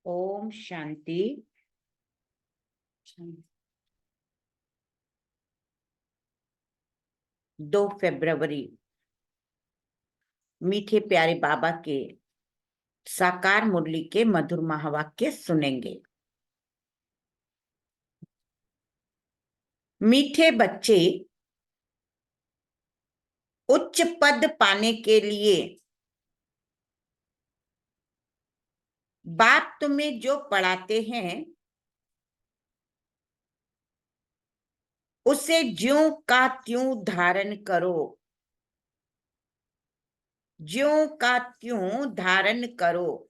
ओम शांति। 2 फरवरी मीठे प्यारे बाबा के साकार मुरली के मधुर महावाक्य सुनेंगे। मीठे बच्चे, उच्च पद पाने के लिए बाप तुम्हें जो पढ़ाते हैं उसे ज्यों का त्यों धारण करो, ज्यों का त्यों धारण करो।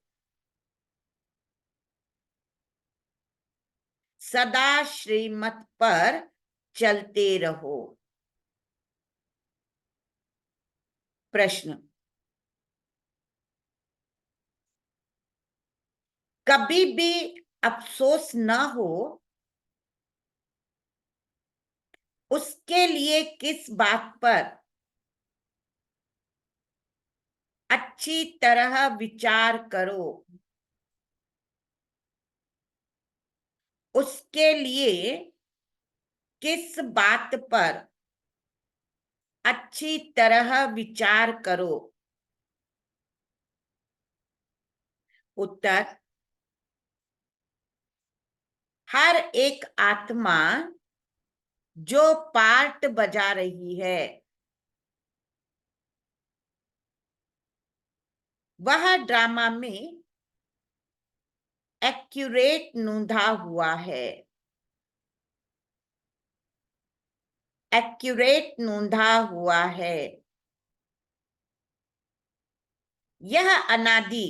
सदा श्रीमत पर चलते रहो। प्रश्न, कभी भी अफसोस न हो उसके लिए किस बात पर अच्छी तरह विचार करो। उसके लिए किस बात पर अच्छी तरह विचार करो। उत्तर, हर एक आत्मा जो पार्ट बजा रही है वह ड्रामा में एक्यूरेट नूंधा हुआ है, एक्यूरेट नूंधा हुआ है। यह अनादि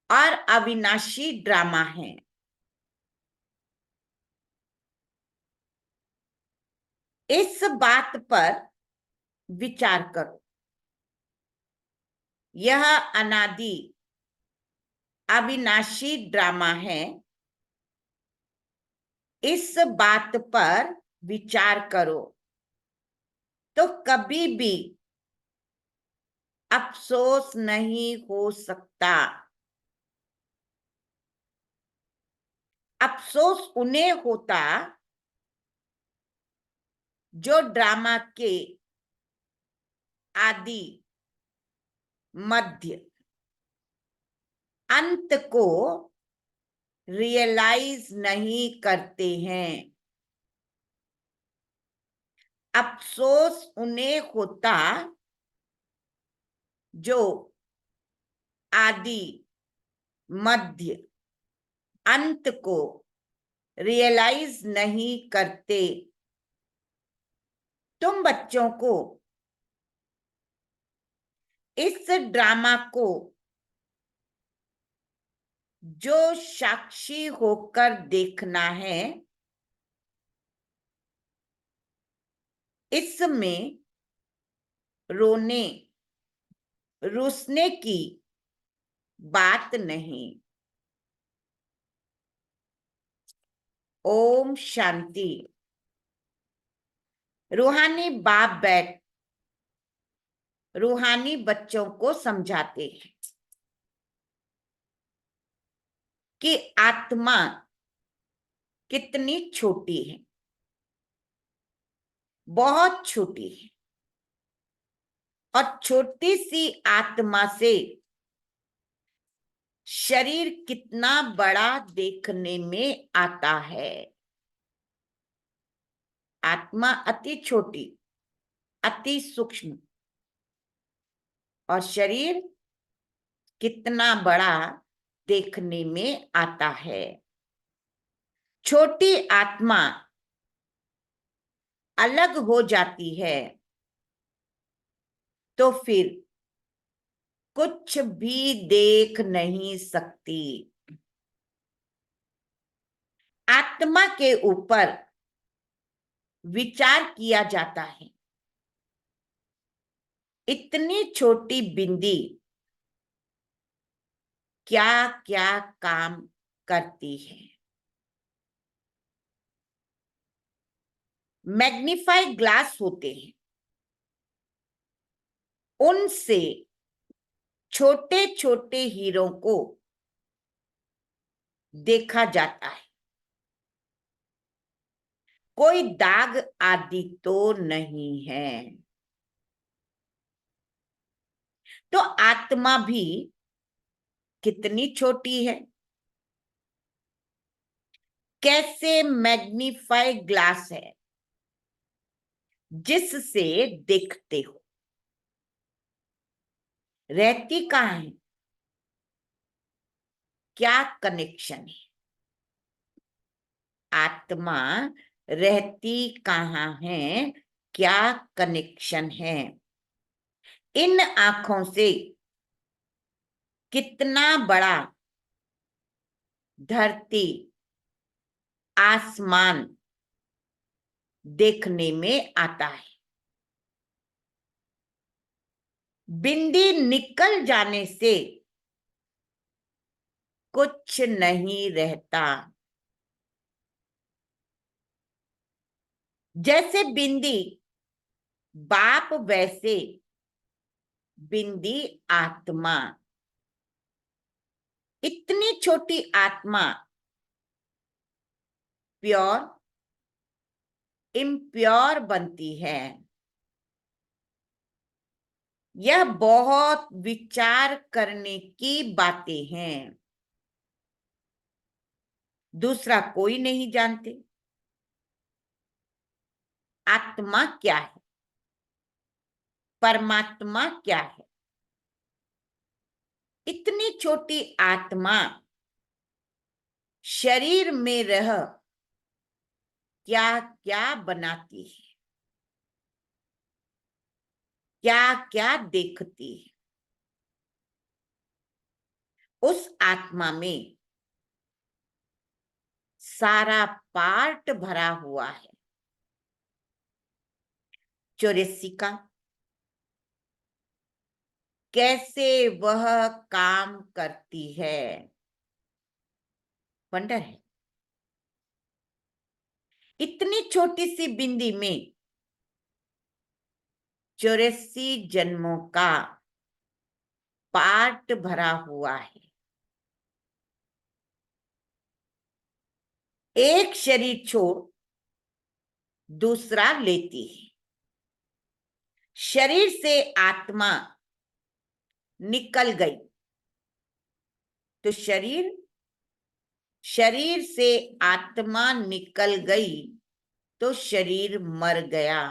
और अविनाशी ड्रामा है। इस बात पर विचार करो। यह अनादि अविनाशी ड्रामा है। इस बात पर विचार करो तो कभी भी अफसोस नहीं हो सकता। अफसोस उन्हें होता जो ड्रामा के आदि, मध्य, अंत को रियलाइज नहीं करते हैं। अफसोस उन्हें होता जो आदि, मध्य, अंत को रियलाइज नहीं करते। तुम बच्चों को इस ड्रामा को जो साक्षी होकर देखना है, इसमें रोने रुसने की बात नहीं। ओम शांति। रूहानी बाप बैठ रूहानी बच्चों को समझाते हैं कि आत्मा कितनी छोटी है, बहुत छोटी है। और छोटी सी आत्मा से शरीर कितना बड़ा देखने में आता है। आत्मा अति छोटी, अति सूक्ष्म, और शरीर कितना बड़ा देखने में आता है। छोटी आत्मा अलग हो जाती है तो फिर कुछ भी देख नहीं सकती। आत्मा के ऊपर विचार किया जाता है। इतनी छोटी बिंदी क्या क्या काम करती है। मैग्नीफाई ग्लास होते हैं, उनसे छोटे छोटे हीरों को देखा जाता है। कोई दाग आदि तो नहीं है। तो आत्मा भी कितनी छोटी है। कैसे मैग्नीफाई ग्लास है जिससे देखते हो। रहती कहाँ है, क्या कनेक्शन है। आत्मा रहती कहाँ है, क्या कनेक्शन है। इन आंखों से कितना बड़ा धरती आसमान देखने में आता है। बिंदी निकल जाने से कुछ नहीं रहता। जैसे बिंदी बाप वैसे बिंदी आत्मा। इतनी छोटी आत्मा प्योर इम्प्योर बनती है। यह बहुत विचार करने की बातें हैं। दूसरा कोई नहीं जानते आत्मा क्या है, परमात्मा क्या है। इतनी छोटी आत्मा शरीर में रह क्या क्या बनाती है, क्या क्या देखती है। उस आत्मा में सारा पार्ट भरा हुआ है। 84 का कैसे वह काम करती है, वंडर है। इतनी छोटी सी बिंदी में 84 जन्मों का पार्ट भरा हुआ है। एक शरीर छोड़ दूसरा लेती है। शरीर से आत्मा निकल गई तो शरीर से आत्मा निकल गई तो शरीर मर गया।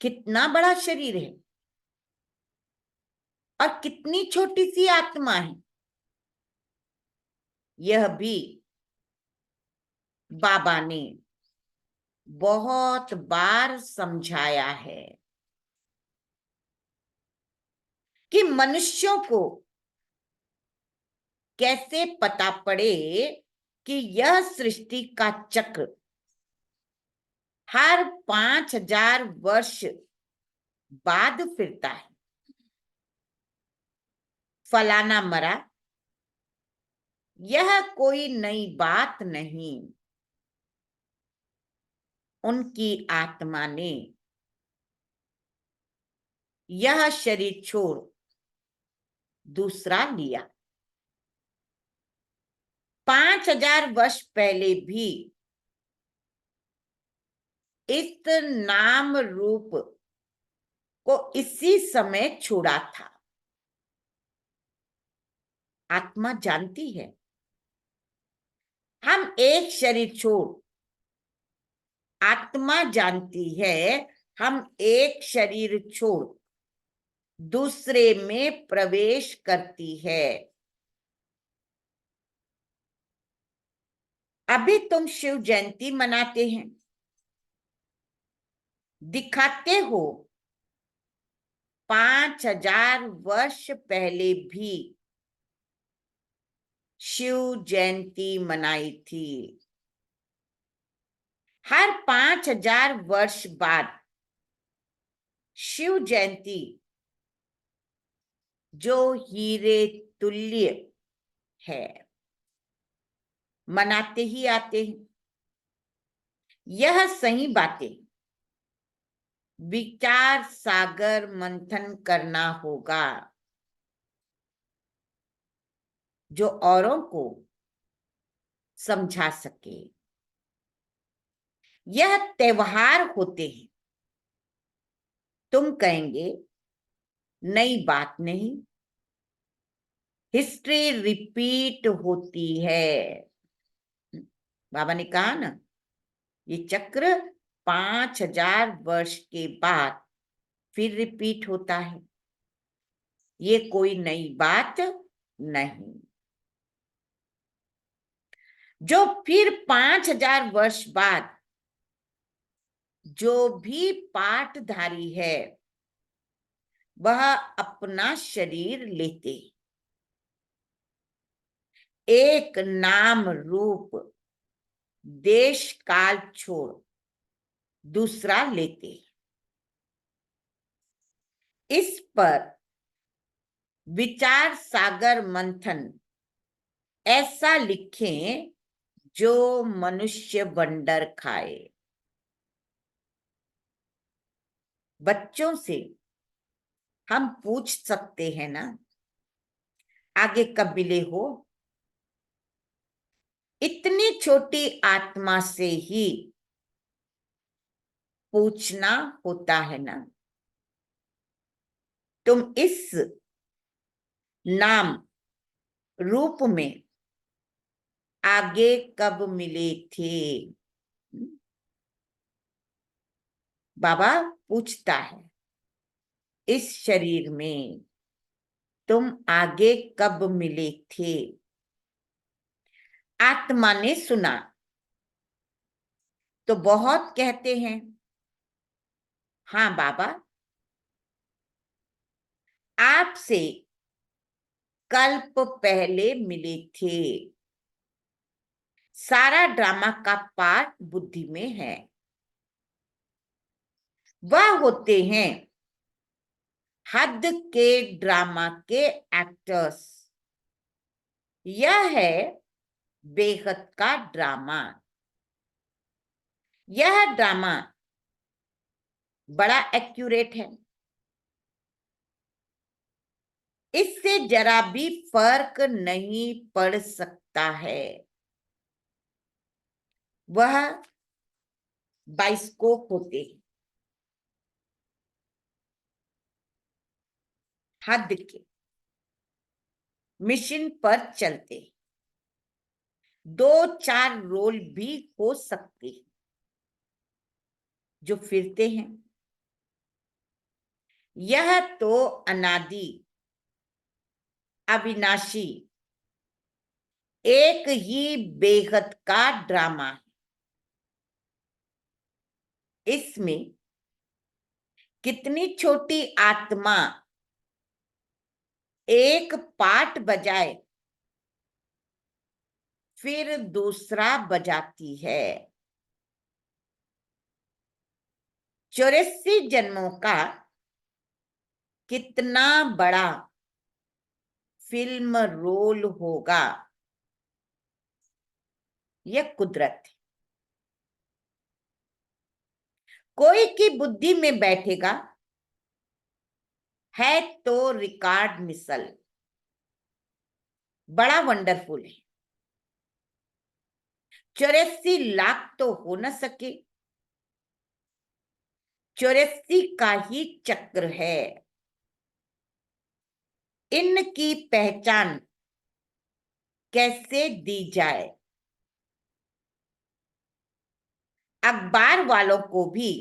कितना बड़ा शरीर है और कितनी छोटी सी आत्मा है। यह भी बाबा ने बहुत बार समझाया है कि मनुष्यों को कैसे पता पड़े कि यह सृष्टि का चक्र हर 5000 वर्ष बाद फिरता है। फलाना मरा, यह कोई नई बात नहीं। उनकी आत्मा ने यह शरीर छोड़ दूसरा लिया। 5000 वर्ष पहले भी इस नाम रूप को इसी समय छोड़ा था। आत्मा जानती है हम एक शरीर छोड़, आत्मा जानती है हम एक शरीर छोड़ दूसरे में प्रवेश करती है। अभी तुम शिव जयंती मनाते हैं, दिखाते हो 5000 वर्ष पहले भी शिव जयंती मनाई थी। हर 5000 वर्ष बाद शिव जयंती जो हीरे तुल्य है मनाते ही आते हैं। यह सही बातें विचार सागर मंथन करना होगा। जो औरों को समझा सके। यह त्योहार होते हैं। तुम कहेंगे नई बात नहीं, हिस्ट्री रिपीट होती है। बाबा ने कहा ना, ये चक्र 5000 वर्ष के बाद फिर रिपीट होता है। ये कोई नई बात नहीं। जो फिर 5000 वर्ष बाद जो भी पाठधारी है वह अपना शरीर लेते, एक नाम रूप देश काल छोड़ दूसरा लेते। इस पर विचार सागर मंथन ऐसा लिखें जो मनुष्य वंडर खाए। बच्चों से हम पूछ सकते हैं ना, आगे कब मिले हो? इतनी छोटी आत्मा से ही पूछना होता है ना। तुम इस नाम रूप में आगे कब मिले थे? बाबा पूछता है, इस शरीर में तुम आगे कब मिले थे? आत्मा ने सुना तो बहुत कहते हैं, हाँ बाबा, आपसे कल्प पहले मिले थे। सारा ड्रामा का पार्ट बुद्धि में है। वह होते हैं हद के ड्रामा के एक्टर्स। यह है बेहद का ड्रामा। यह ड्रामा बड़ा एक्यूरेट है। इससे जरा भी फर्क नहीं पड़ सकता है। वह बाइस्कोप होते हैं, हद के मिशन पर चलते। 2-4 रोल भी हो सकते हैं जो फिरते हैं। यह तो अनादि अविनाशी एक ही बेहद का ड्रामा है। इसमें कितनी छोटी आत्मा एक पार्ट बजाए फिर दूसरा बजाती है। 84 जन्मों का कितना बड़ा फिल्म रोल होगा, यह कुदरत है। कोई की बुद्धि में बैठेगा है तो रिकॉर्ड मिसल बड़ा वंडरफुल है। 84 लाख तो हो न सके, 84 का ही चक्र है। इनकी पहचान कैसे दी जाए? अखबार वालों को भी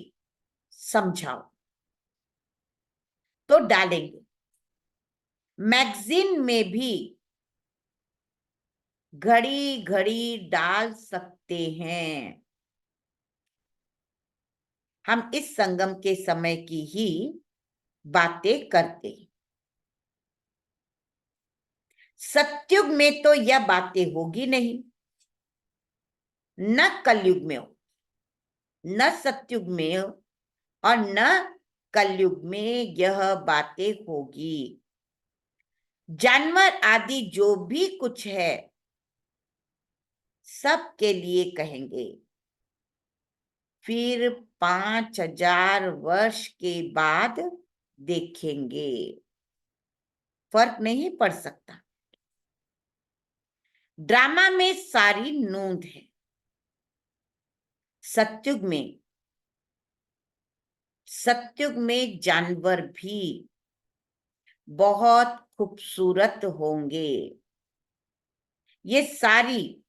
समझाओ तो डालेंगे। मैगजीन में भी घड़ी घड़ी डाल सकते हैं। हम इस संगम के समय की ही बातें करते हैं। सतयुग में तो यह बातें होगी नहीं, न कलयुग में हो, न सतयुग में हो, और न कलयुग में यह बातें होगी। जानवर आदि जो भी कुछ है सबके लिए कहेंगे। फिर 5000 वर्ष के बाद देखेंगे। फर्क नहीं पड़ सकता। ड्रामा में सारी नूंद है। सत्युग में जानवर भी बहुत खूबसूरत होंगे। ये सारी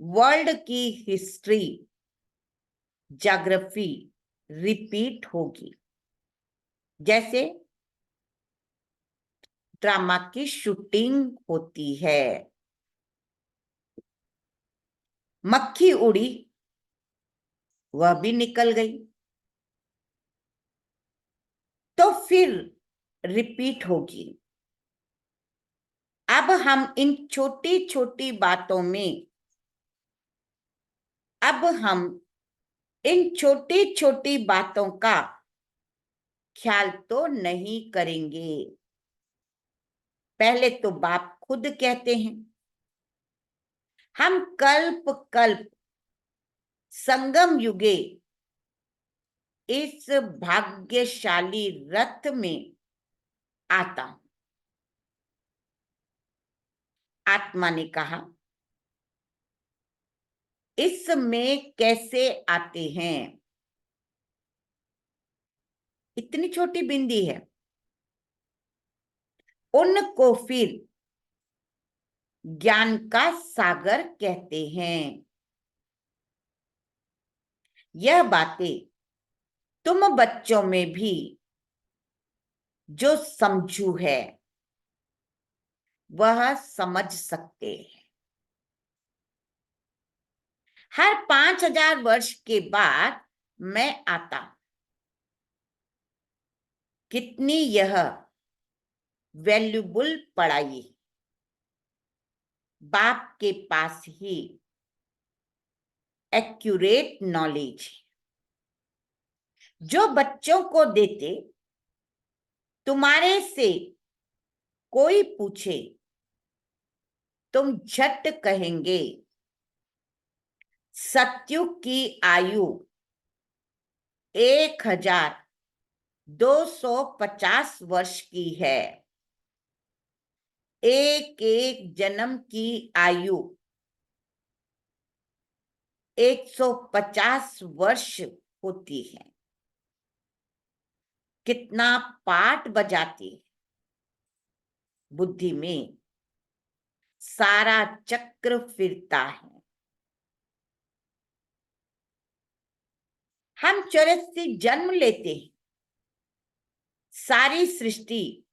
वर्ल्ड की हिस्ट्री, ज्योग्राफी रिपीट होगी। जैसे ड्रामा की शूटिंग होती है। मक्खी उड़ी, वह भी निकल गई, तो फिर रिपीट होगी। अब हम इन छोटी छोटी बातों में का ख्याल तो नहीं करेंगे। पहले तो बाप खुद कहते हैं, हम कल्प कल्प संगम युगे इस भाग्यशाली रथ में आता हूं। आत्मा ने कहा, इसमें कैसे आते हैं? इतनी छोटी बिंदी है। उनको फिर ज्ञान का सागर कहते हैं। यह बातें तुम बच्चों में भी जो समझू है वह समझ सकते हैं। हर 5000 वर्ष के बाद मैं आता हूं। कितनी यह वैल्यूबल पढ़ाई बाप के पास ही एक्यूरेट नॉलेज जो बच्चों को देते। तुम्हारे से कोई पूछे, तुम झट कहेंगे सत्युग की आयु 1250 वर्ष की है। एक एक जन्म की आयु 150 वर्ष होती है। कितना पाठ बजाती बुद्धि में सारा चक्र फिरता है। हम 84 जन्म लेते हैं। सारी सृष्टि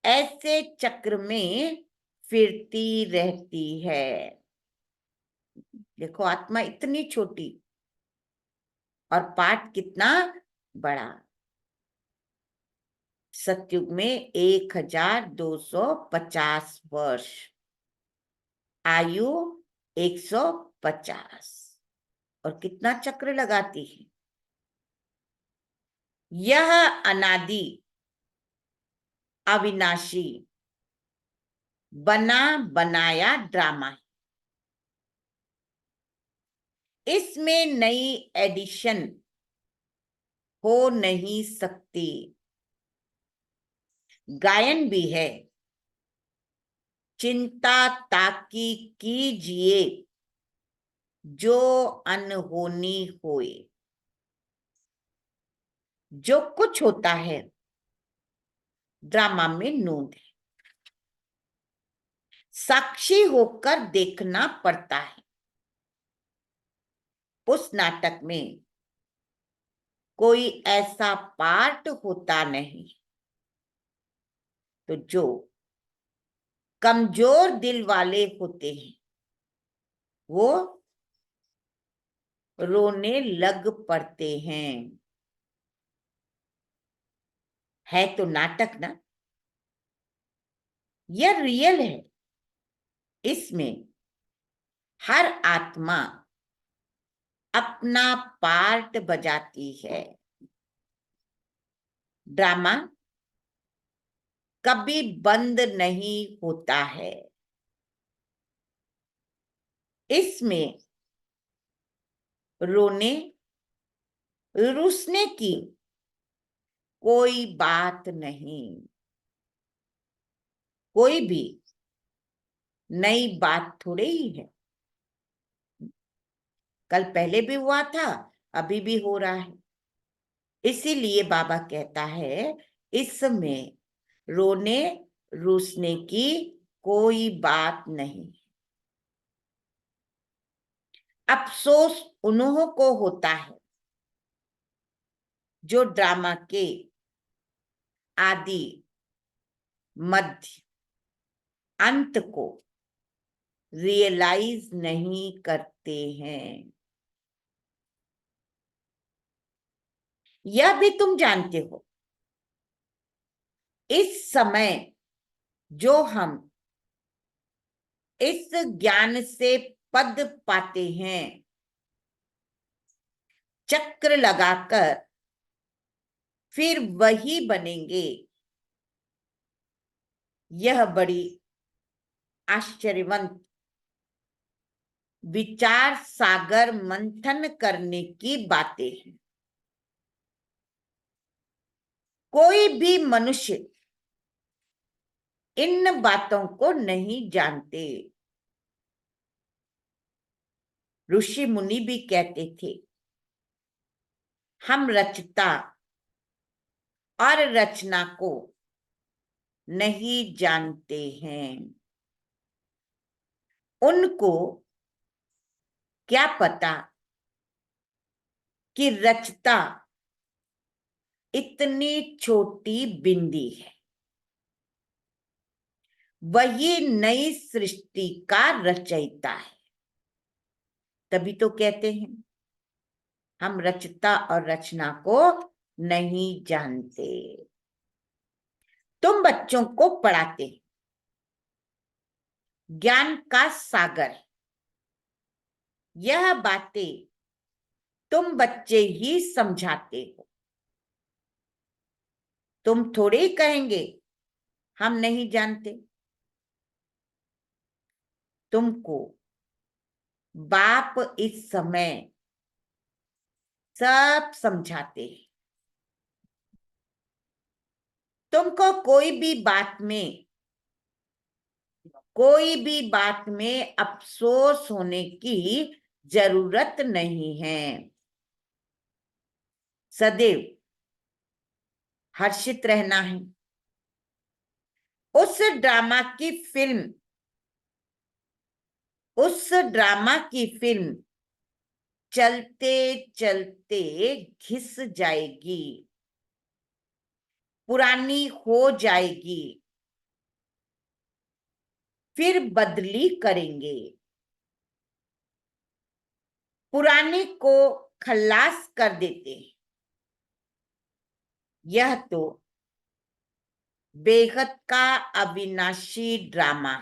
ऐसे चक्र में फिरती रहती है। देखो, आत्मा इतनी छोटी और पाठ कितना बड़ा। सतयुग में 1250 वर्ष, आयु 150, और कितना चक्र लगाती है। यह अनादि अविनाशी बना बनाया ड्रामा है। इसमें नई एडिशन हो नहीं सकती। गायन भी है, चिंता ताकि कीजिए जो अनहोनी होए। जो कुछ होता है ड्रामा में नूंद है। साक्षी होकर देखना पड़ता है। उस नाटक में कोई ऐसा पार्ट होता नहीं। तो जो कमजोर दिल वाले होते हैं वो रोने लग पड़ते हैं। है तो नाटक ना, यह रियल है। इसमें हर आत्मा अपना पार्ट बजाती है। ड्रामा कभी बंद नहीं होता है। इसमें रोने रुसने की कोई बात नहीं। कोई भी नई बात थोड़े ही है। कल पहले भी हुआ था, अभी भी हो रहा है। इसीलिए बाबा कहता है, इसमें रोने रूसने की कोई बात नहीं। अफसोस उन्हों को होता है जो ड्रामा के आदि मध्य अंत को रियलाइज नहीं करते हैं। यह भी तुम जानते हो, इस समय जो हम इस ज्ञान से पद पाते हैं, चक्र लगाकर फिर वही बनेंगे, यह बड़ी आश्चर्यवंत विचार सागर मंथन करने की बातें हैं। कोई भी मनुष्य इन बातों को नहीं जानते। ऋषि मुनि भी कहते थे, हम रचता और रचना को नहीं जानते हैं। उनको क्या पता कि रचता इतनी छोटी बिंदी है, वही नई सृष्टि का रचयिता है। तभी तो कहते हैं, हम रचता और रचना को नहीं जानते। तुम बच्चों को पढ़ाते ज्ञान का सागर, यह बातें तुम बच्चे ही समझाते हो। तुम थोड़े ही कहेंगे हम नहीं जानते। तुमको बाप इस समय सब समझाते हैं। तुमको कोई भी बात में अफसोस होने की जरूरत नहीं है। सदैव हर्षित रहना है। उस ड्रामा की फिल्म चलते चलते घिस जाएगी, पुरानी हो जाएगी, फिर बदली करेंगे। पुराने को खल्लास कर देते हैं। यह तो बेहद का अविनाशी ड्रामा।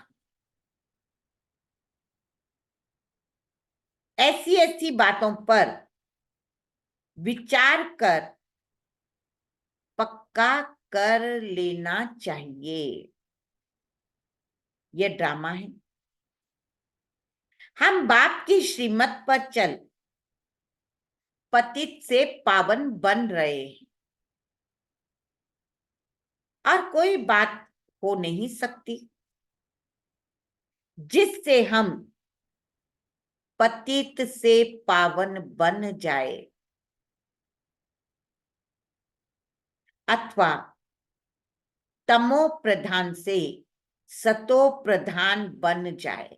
ऐसी ऐसी बातों पर विचार कर पक्का कर लेना चाहिए। यह ड्रामा है। हम बाप की श्रीमत पर चल पतित से पावन बन रहे हैं, और कोई बात हो नहीं सकती जिससे हम पतित से पावन बन जाए, अथवा तमो प्रधान से सतो प्रधान बन जाए।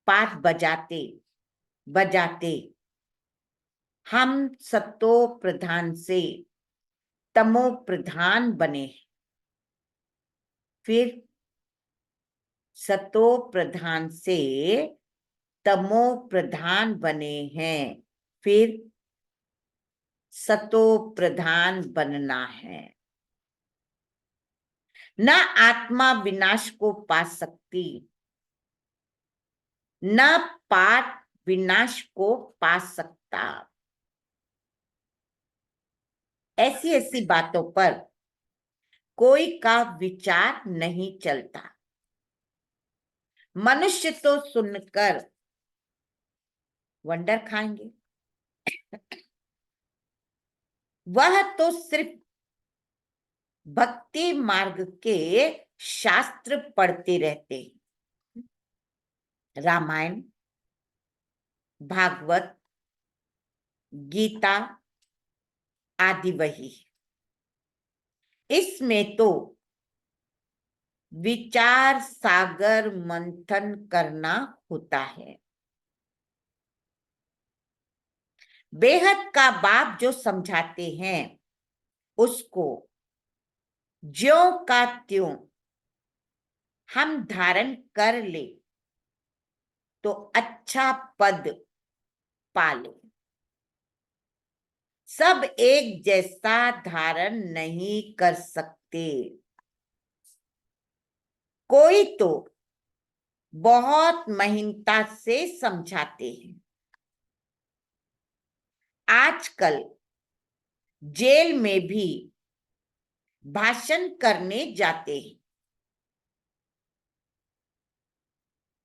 पाठ बजाते बजाते हम सतो प्रधान से तमो प्रधान बने, फिर सतो प्रधान से तमो प्रधान बने हैं, फिर सतो प्रधान बनना है। न आत्मा विनाश को पा सकती, न पाठ विनाश को पा सकता। ऐसी ऐसी बातों पर कोई का विचार नहीं चलता। मनुष्य तो सुनकर वंडर खाएंगे। वह तो सिर्फ भक्ति मार्ग के शास्त्र पढ़ते रहते हैं, रामायण, भागवत, गीता आदि वही। इसमें तो विचार सागर मंथन करना होता है। बेहद का बाप जो समझाते हैं उसको ज्यों का त्यों हम धारण कर ले तो अच्छा पद पाले। सब एक जैसा धारण नहीं कर सकते। कोई तो बहुत महीनता से समझाते हैं। आजकल जेल में भी भाषण करने जाते हैं।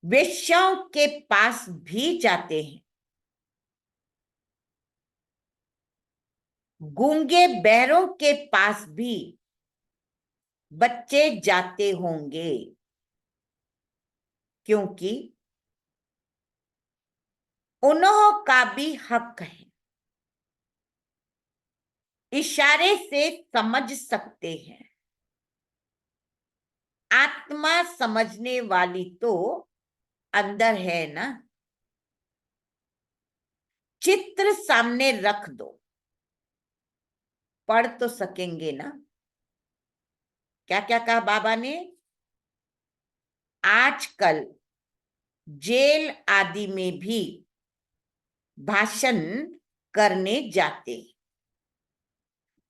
वेश्याओं के पास भी जाते हैं। गूंगे बहरों के पास भी बच्चे जाते होंगे, क्योंकि उन्हों का भी हक है। इशारे से समझ सकते हैं। आत्मा समझने वाली तो अंदर है ना। चित्र सामने रख दो, पढ़ तो सकेंगे ना। क्या क्या कहा बाबा ने? आजकल जेल आदि में भी भाषण करने जाते,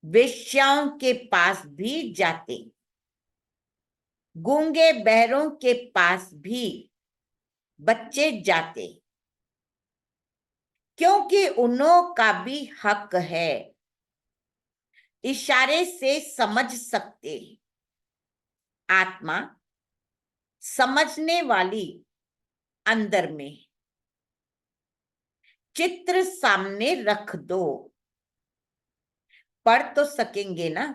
वेश्याओं के पास भी जाते, गूंगे बहरों के पास भी बच्चे जाते, क्योंकि उन्हों का भी हक है। इशारे से समझ सकते। आत्मा समझने वाली अंदर में। चित्र सामने रख दो, पढ़ तो सकेंगे ना।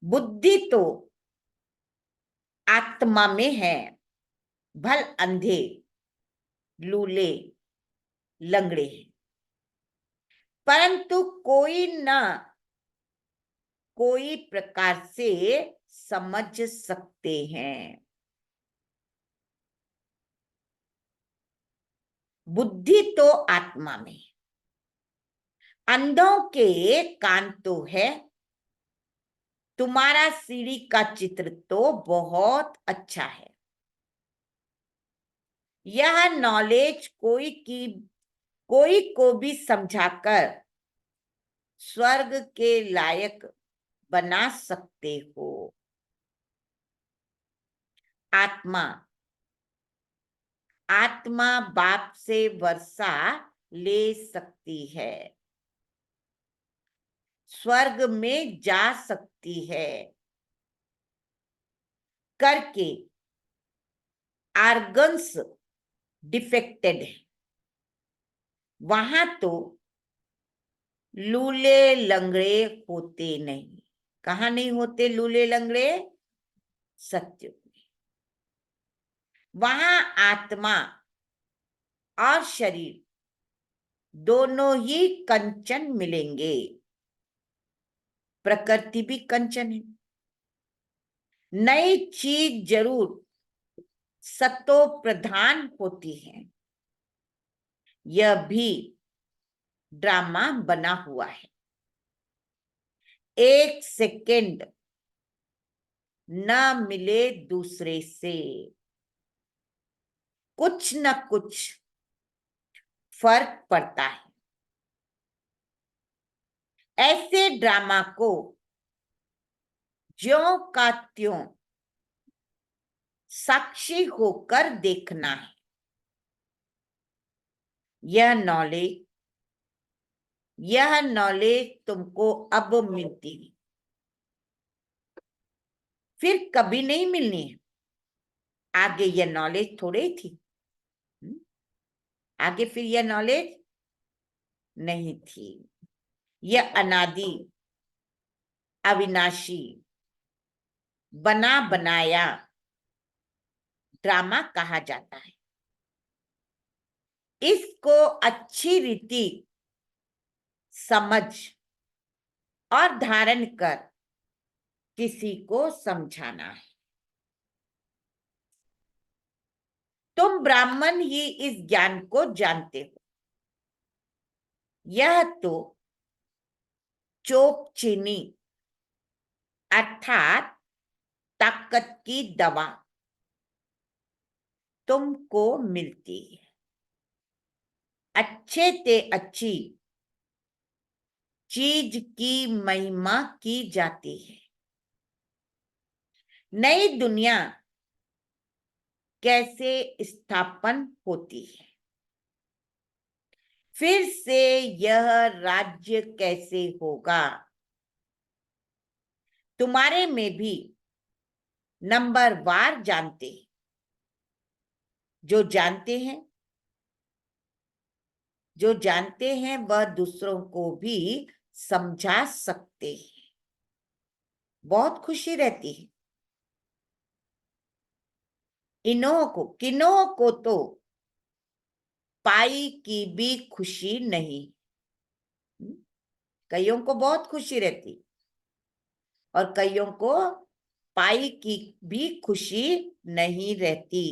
बुद्धि तो आत्मा में है। भल अंधे लूले लंगड़े हैं, परंतु कोई न कोई प्रकार से समझ सकते हैं। बुद्धि तो आत्मा में। अंधों के कान तो है। तुम्हारा सीढ़ी का चित्र तो बहुत अच्छा है। यह नॉलेज कोई को भी समझाकर स्वर्ग के लायक बना सकते हो। आत्मा आत्मा बाप से वर्षा ले सकती है, स्वर्ग में जा सकती है, करके आर्गन्स डिफेक्टेड है। वहां तो लूले लंगड़े होते नहीं। कहाँ नहीं होते लूले लंगड़े? सत्य में। वहां आत्मा और शरीर दोनों ही कंचन मिलेंगे। प्रकृति भी कंचन है। नई चीज जरूर सतो प्रधान होती है। यह भी ड्रामा बना हुआ है। एक सेकंड न मिले दूसरे से, कुछ न कुछ फर्क पड़ता है। ऐसे ड्रामा को ज्यों का त्यों साक्षी होकर देखना है। यह नॉलेज तुमको अब मिलती है, फिर कभी नहीं मिलनी है। आगे यह नॉलेज थोड़े ही थी। आगे फिर यह नॉलेज नहीं थी। यह अनादि, अविनाशी, बना बनाया ड्रामा कहा जाता है। इसको अच्छी रीति समझ और धारण कर किसी को समझाना है। तुम ब्राह्मण ही इस ज्ञान को जानते हो। यह तो चोप चीनी अर्थात ताकत की दवा तुमको मिलती है। अच्छे से अच्छी चीज की महिमा की जाती है। नई दुनिया कैसे स्थापन होती है, फिर से यह राज्य कैसे होगा, तुम्हारे में भी नंबरवार जानते हैं। जो जानते हैं वह दूसरों को भी समझा सकते हैं। बहुत खुशी रहती है। किन्हों को तो पाई की भी खुशी नहीं। कईयों को बहुत खुशी रहती और कईयों को पाई की भी खुशी नहीं रहती।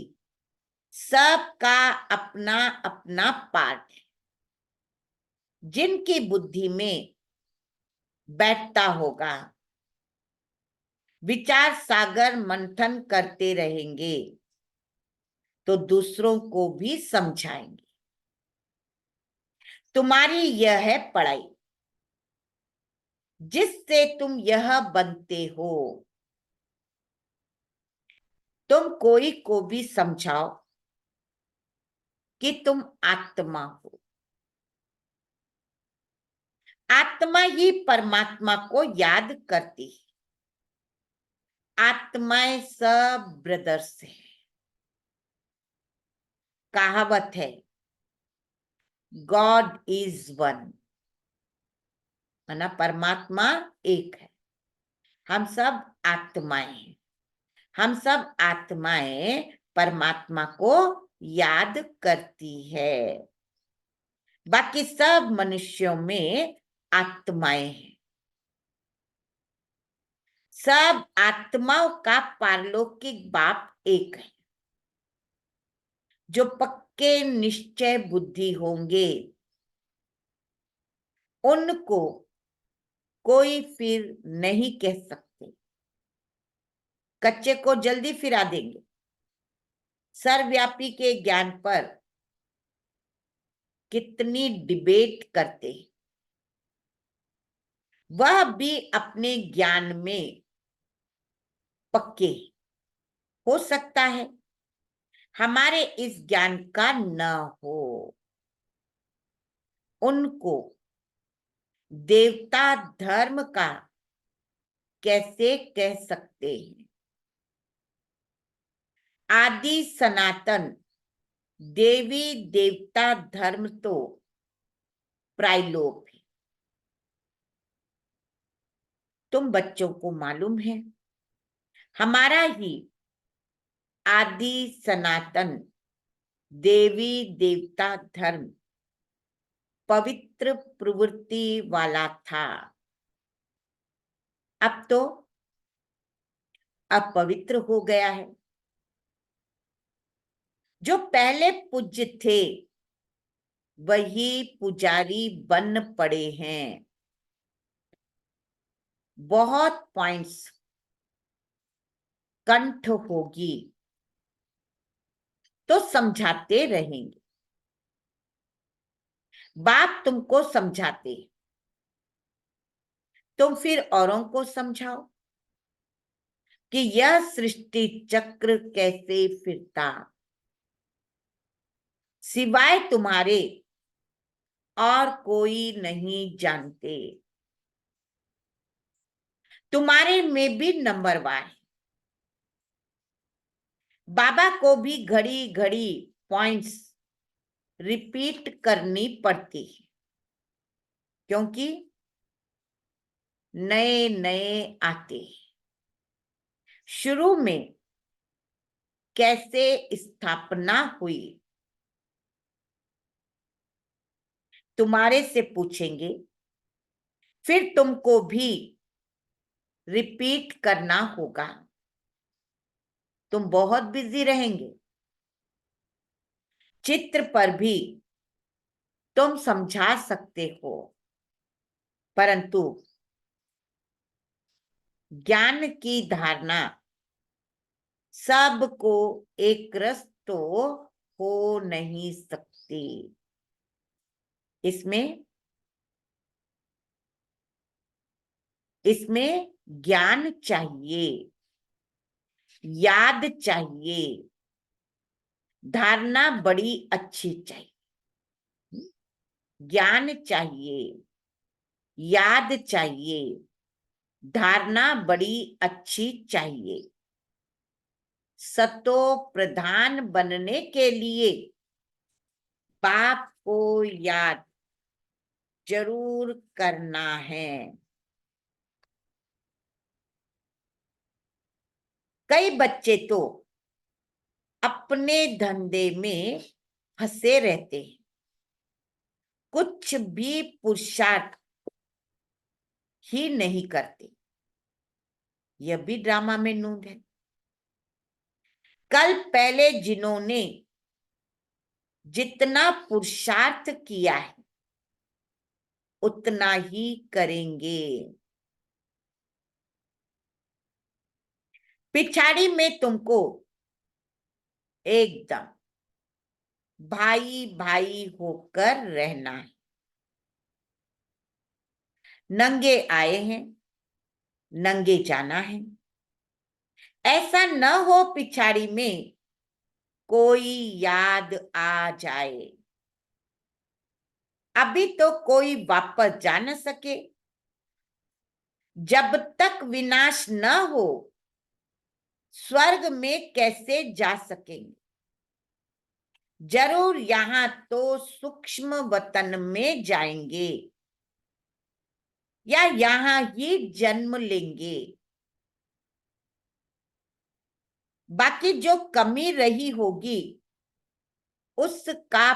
सबका अपना अपना पार्ट है। जिनकी बुद्धि में बैठता होगा, विचार सागर मंथन करते रहेंगे तो दूसरों को भी समझाएंगे। तुम्हारी यह है पढ़ाई, जिससे तुम यह बनते हो। तुम कोई को भी समझाओ कि तुम आत्मा हो। आत्मा ही परमात्मा को याद करती है। आत्माएं सब ब्रदर्स है। कहावत है, गॉड इज वन, माना परमात्मा एक है। हम सब आत्माएं हैं। हम सब आत्माएं परमात्मा को याद करती है। बाकी सब मनुष्यों में आत्माएं हैं। सब आत्माओं का पारलौकिक बाप एक है। जो पक्के निश्चय बुद्धि होंगे उनको कोई फिर नहीं कह सकते। कच्चे को जल्दी फिरा देंगे। सर्वव्यापी के ज्ञान पर कितनी डिबेट करते हैं। वह भी अपने ज्ञान में पक्के हो सकता है, हमारे इस ज्ञान का न हो। उनको देवता धर्म का कैसे कह सकते हैं। आदि सनातन देवी देवता धर्म तो प्रायलोक है। तुम बच्चों को मालूम है, हमारा ही आदि सनातन देवी देवता धर्म पवित्र प्रवृत्ति वाला था। अब तो अपवित्र हो गया है। जो पहले पूज्य थे वही पुजारी बन पड़े हैं। बहुत पॉइंट्स कंठ होगी तो समझाते रहेंगे। बाप तुमको समझाते, तुम फिर औरों को समझाओ कि यह सृष्टि चक्र कैसे फिरता। सिवाय तुम्हारे और कोई नहीं जानते। तुम्हारे में भी नंबरवार है। बाबा को भी घड़ी घड़ी पॉइंट्स रिपीट करनी पड़ती है, क्योंकि नए नए आते हैं। शुरू में कैसे स्थापना हुई, तुम्हारे से पूछेंगे, फिर तुमको भी रिपीट करना होगा। तुम बहुत बिजी रहेंगे। चित्र पर भी तुम समझा सकते हो, परंतु ज्ञान की धारणा सबको एक रस तो हो नहीं सकती। इसमें इसमें ज्ञान चाहिए, याद चाहिए, धारणा बड़ी अच्छी चाहिए। ज्ञान चाहिए, याद चाहिए, धारणा बड़ी अच्छी चाहिए। सतो प्रधान बनने के लिए बाप को याद जरूर करना है। कई बच्चे तो अपने धंधे में फंसे रहते हैं, कुछ भी पुरुषार्थ ही नहीं करते। यह भी ड्रामा में नूंद है। कल पहले जिन्होंने जितना पुरुषार्थ किया है उतना ही करेंगे। पिछाड़ी में तुमको एकदम भाई भाई होकर रहना है। नंगे आए हैं, नंगे जाना है। ऐसा न हो पिछाड़ी में कोई याद आ जाए। अभी तो कोई वापस जा न सके। जब तक विनाश न हो स्वर्ग में कैसे जा सकेंगे। जरूर यहां तो सूक्ष्म वतन में जाएंगे या यहां ही जन्म लेंगे। बाकी जो कमी रही होगी उसका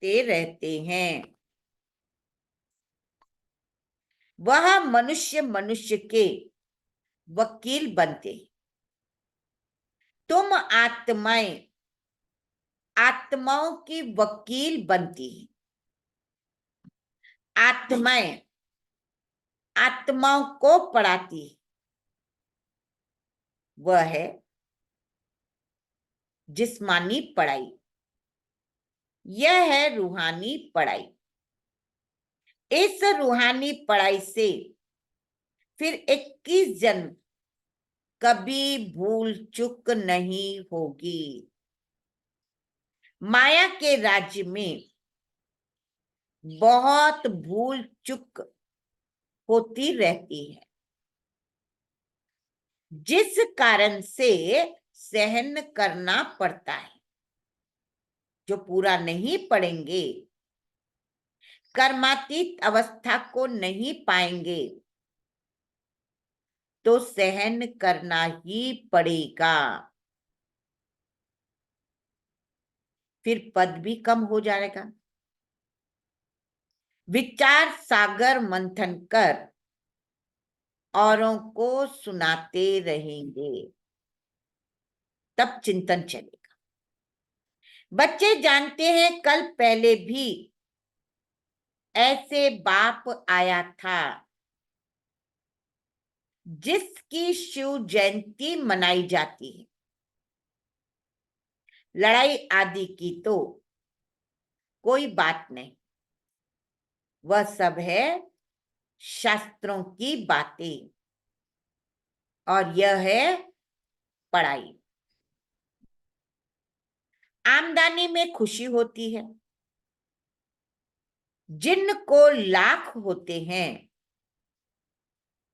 ते रहते हैं। वह मनुष्य मनुष्य के वकील बनते। तुम आत्माएं आत्माओं की वकील बनती है। आत्माएं आत्माओं को पढ़ाती है। वह है जिस्मानी पढ़ाई। यह है रूहानी पढ़ाई। इस रूहानी पढ़ाई से फिर 21 जन्म कभी भूल चूक नहीं होगी। माया के राज्य में बहुत भूल चूक होती रहती है, जिस कारण से सहन करना पड़ता है। जो पूरा नहीं पढ़ेंगे, कर्मातीत अवस्था को नहीं पाएंगे, तो सहन करना ही पड़ेगा। फिर पद भी कम हो जाएगा। विचार सागर मंथन कर औरों को सुनाते रहेंगे, तब चिंतन चलेगा। बच्चे जानते हैं, कल पहले भी ऐसे बाप आया था जिसकी शिव जयंती मनाई जाती है। लड़ाई आदि की तो कोई बात नहीं, वह सब है शास्त्रों की बातें, और यह है पढ़ाई। आमदनी में खुशी होती है। जिनको लाख होते हैं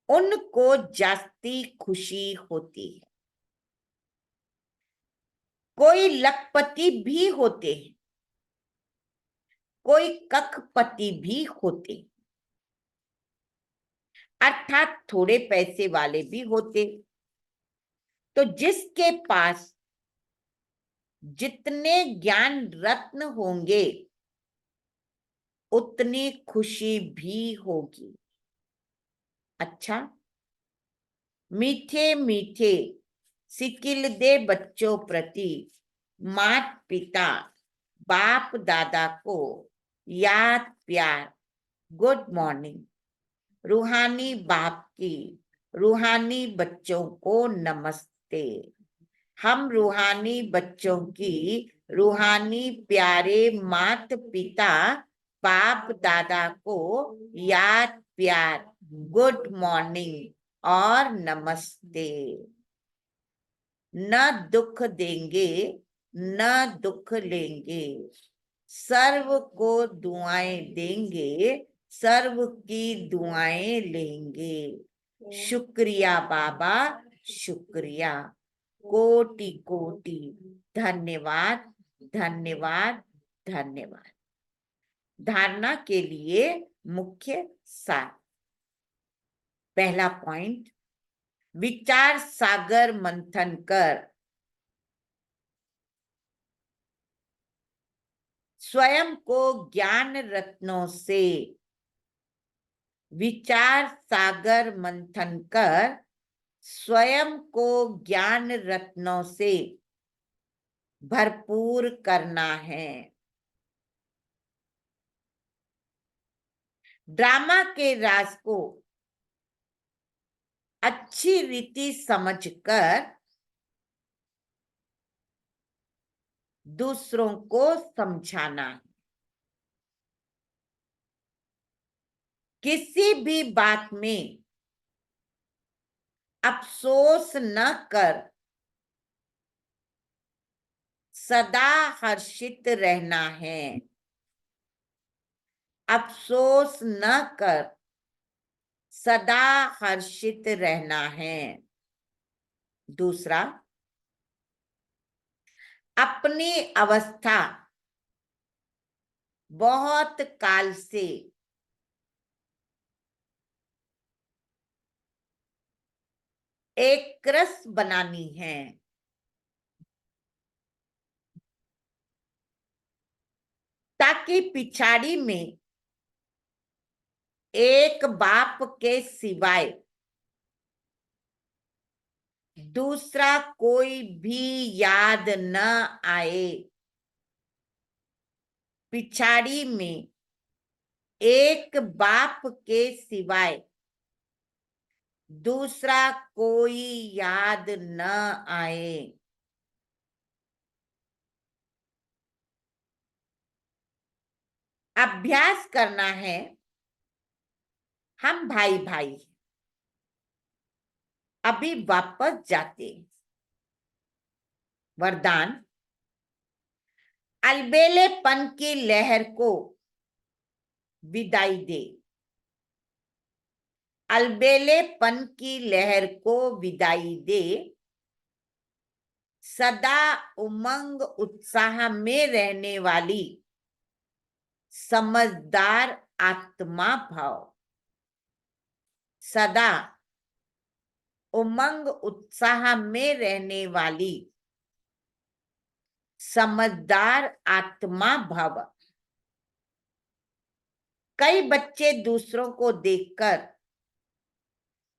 उनको जास्ती खुशी होती है। कोई लखपति भी होते हैं, कोई कखपति भी होते हैं, अर्थात थोड़े पैसे वाले भी होते। तो जिसके पास जितने ज्ञान रत्न होंगे उतनी खुशी भी होगी। अच्छा, मीठे मीठे सिकिल दे बच्चों प्रति मात पिता बाप दादा को याद प्यार, गुड मॉर्निंग। रूहानी बाप की रूहानी बच्चों को नमस्ते। हम रूहानी बच्चों की रूहानी प्यारे मात पिता बाप दादा को याद प्यार, गुड मॉर्निंग और नमस्ते। न दुख देंगे न दुख लेंगे, सर्व को दुआएं देंगे, सर्व की दुआएं लेंगे। शुक्रिया बाबा, शुक्रिया, कोटि कोटि धन्यवाद, धन्यवाद, धन्यवाद। धारणा के लिए मुख्य सार। पहला पॉइंट, विचार सागर मंथन कर स्वयं को ज्ञान रत्नों से, विचार सागर मंथन कर स्वयं को ज्ञान रत्नों से भरपूर करना है। ड्रामा के राज को अच्छी रीति समझकर दूसरों को समझाना है। किसी भी बात में अफसोस न कर सदा हर्षित रहना है। अफसोस न कर सदा हर्षित रहना है। दूसरा, अपनी अवस्था बहुत काल से एक रस बनानी है। ताकि पिछाड़ी में एक बाप के सिवाय दूसरा कोई भी याद न आए। पिछाड़ी में एक बाप के सिवाय दूसरा कोई याद न आए। अभ्यास करना है। हम भाई भाई अभी वापस जाते। वरदान, अलबेलेपन की लहर को विदाई दे। अलबेलेपन की लहर को विदाई दे। सदा उमंग उत्साह में रहने वाली समझदार आत्मा भाव। सदा उमंग उत्साह में रहने वाली समझदार आत्मा भाव। कई बच्चे दूसरों को देखकर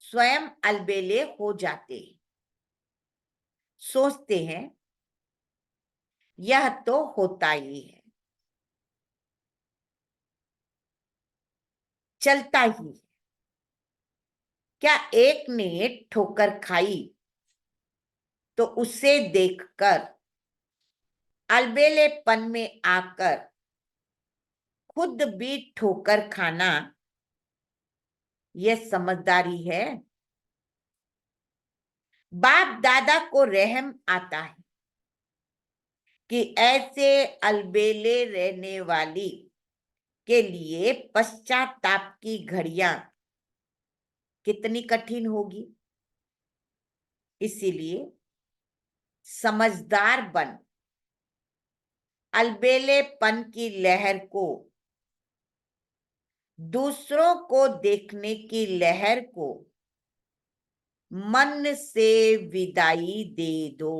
स्वयं अलबेले हो जाते हैं। सोचते हैं यह तो होता ही है, चलता ही है। क्या एक ने ठोकर खाई तो उसे देखकर अलबेलेपन में आकर खुद भी ठोकर खाना यह समझदारी है? बाप दादा को रहम आता है कि ऐसे अलबेले रहने वाली के लिए पश्चाताप की घड़ियां कितनी कठिन होगी। इसीलिए समझदार बन अलबेलेपन की लहर को, दूसरों को देखने की लहर को मन से विदाई दे दो।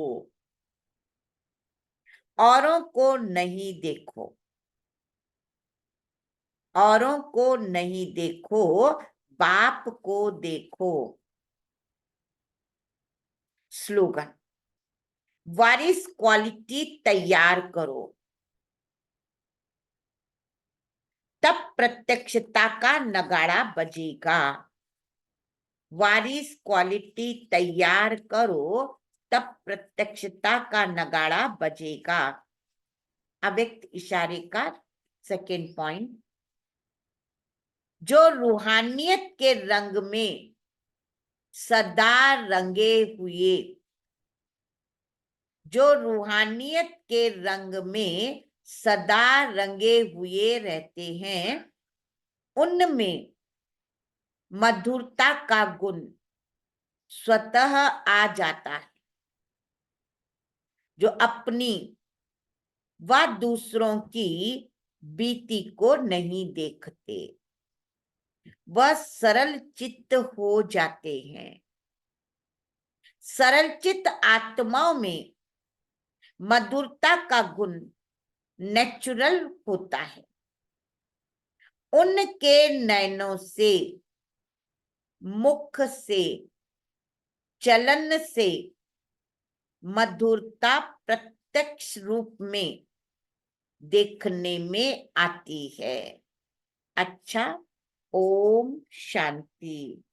औरों को नहीं देखो, औरों को नहीं देखो, बाप को देखो। स्लोगन। वारिस क्वालिटी तैयार करो, तब प्रत्यक्षता का नगाड़ा बजेगा। वारिस क्वालिटी तैयार करो, तब प्रत्यक्षता का नगाड़ा बजेगा। अव्यक्त इशारे का सेकेंड पॉइंट। जो रूहानियत के रंग में सदा रंगे हुए, जो रूहानियत के रंग में सदा रंगे हुए रहते हैं, उनमें मधुरता का गुण स्वतः आ जाता है। जो अपनी व दूसरों की बीती को नहीं देखते, वह सरल चित्त हो जाते हैं। सरल चित्त आत्माओं में मधुरता का गुण नेचुरल होता है। उनके नयनों से, मुख से, चलन से मधुरता प्रत्यक्ष रूप में देखने में आती है। अच्छा, ओम शांति।